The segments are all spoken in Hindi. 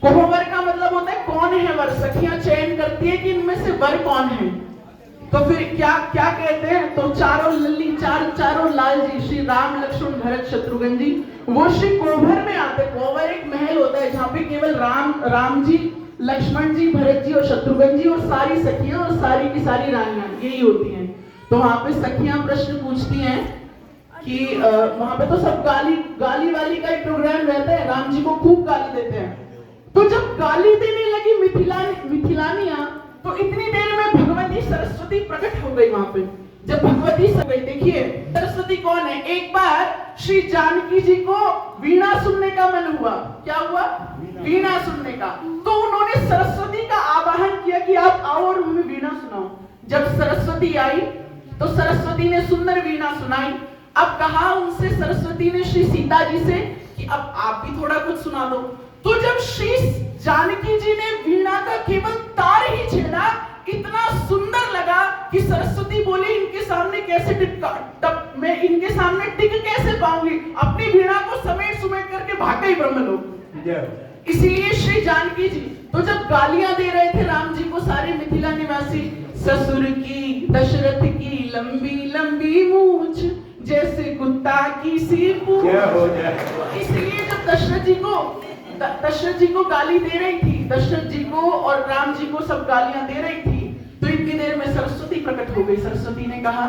कोहबर का मतलब होता है कौन है वर। सखियां चयन करती है कि इनमें से वर कौन है। तो फिर क्या क्या कहते हैं, तो चारों लल्ली चारों लाल जी, श्री राम लक्ष्मण भरत शत्रुघ्न जी, वो श्री कोहबर में आते। कोहबर एक महल होता है जहाँ पे केवल राम जी, लक्ष्मण जी, भरत जी और शत्रुघ्न जी और सारी सखियां और सारी की सारी रानियां यही होती हैं। तो वहां पे सखियां प्रश्न पूछती हैं कि वहां पे तो सब गाली वाली का एक प्रोग्राम रहता है, राम जी को खूब गाली देते हैं। तो जब गाली देने लगी मिथिलानिया, तो इतनी देर में भगवती सरस्वती प्रकट हो गई वहां पे। जब भगवती से गई, देखिए सरस्वती कौन है। एक बार श्री जानकी जी को वीणा सुनने का मन हुआ। क्या हुआ? वीणा सुनने का। तो उन्होंने सरस्वती का आवाहन किया कि आप आओ और हमें वीणा सुनाओ। जब सरस्वती आई तो सरस्वती ने सुंदर वीणा सुनाई। अब कहा उनसे सरस्वती ने श्री सीता जी से कि अब आप भी थोड़ा कुछ सुना दो। तो जब श्री जानकी जी ने वीणा का केवल तार ही छेड़ा, इतना सुंदर लगा कि सरस्वती बोली इनके सामने कैसे मैं इनके सामने टिक कैसे पाऊंगी। अपनी वीणा को समेट सुमेट करके भाग गई ब्रह्मलोक। इसीलिए श्री जानकी जी तो जब गालियां दे रहे थे राम जी को सारे मिथिला निवासी, ससुर की दशरथ की लंबी लंबी मूंछ, जैसे कुत्ता की सी पूंछ। इसलिए जब दशरथ जी को गाली दे रही थी, दशरथ जी को और राम जी को सब गालियां दे रही थी, तो इतनी देर में सरस्वती प्रकट हो गई। सरस्वती ने कहा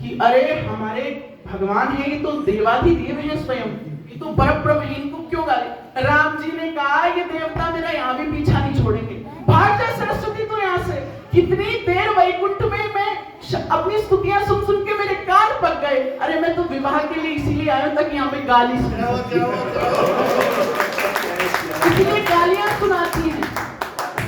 कि अरे हमारे भगवान है, ये तो देवाधिदेव है स्वयं, ये तो परब्रह्म है, इनको क्यों गाली। राम जी ने कहा ये देवता मेरा यहाँ भी पीछा नहीं छोड़ेंगे, भाग जा सरस्वती तो यहाँ से। कितनी देर वैकुंठ में मैं अपनी स्तुतियां सुन सुन के मेरे कान पक गए। अरे मैं तो विवाह के लिए इसीलिए आया था कि यहाँ पे गाली इसलिए गालियां सुनाती हैं।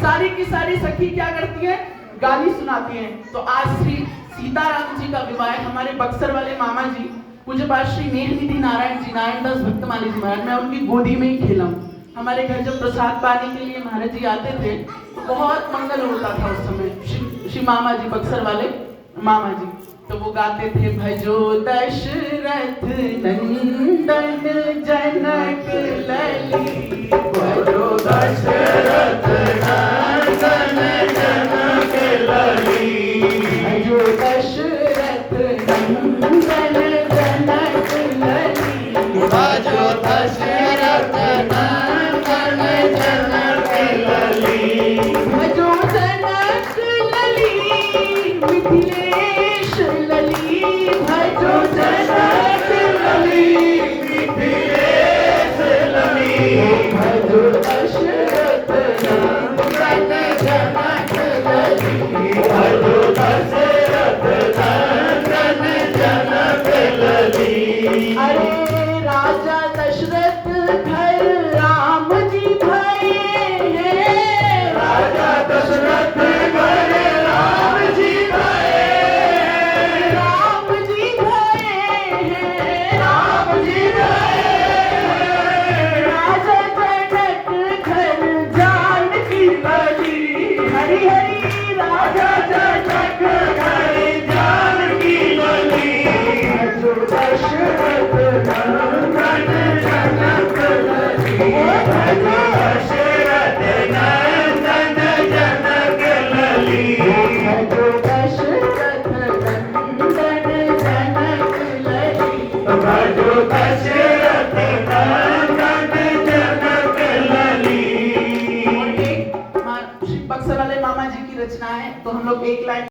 सारी की सारी सखी क्या करती है? गाली सुनाती हैं। तो आज श्री सीताराम जी का विवाह है। हमारे बक्सर वाले मामा जी पूज्यपाद श्री नेहनिधि नारायण जी, नारायणदास भक्तमाली जी महाराज, मैं उनकी गोदी में ही खेला हूँ। हमारे घर जब प्रसाद पाने के लिए महाराज जी आते थे तो बहुत मंगल होता था उस समय। श्री मामा जी, बक्सर वाले मामा जी, तो वो गाते थे भजो दशरथ नंदन जनक लली, भजो दशरथ नंदन जनक लली, भजो दशरथ नंदन जनक लली, भजो दशरथ नंदन जनक लली, भजो जनक लली मिथिलेश लली, भजो जनक लली मिथिलेश लली, भजो दशरथ नंदन जनक लली, भजो दशरथ नंदन जनक लली। अरे राजा दशरथ घर राम जी भये हैं, राजा दशरथ घर राम जी भये, राम जी भये हैं, राम जी भये, राजा जनक घर जानकी लली, हरि हरि राजा जनक घर जानकी लली, भजो दशरथ नंदन जनक लली, भजो दशरथ नंदन जनक लली, भजो दशरथ नंदन जनक लली, भजो दशरथ नंदन जनक लली। और एक श्री बक्सर वाले मामा जी की रचना है, तो हम लोग एक लाइन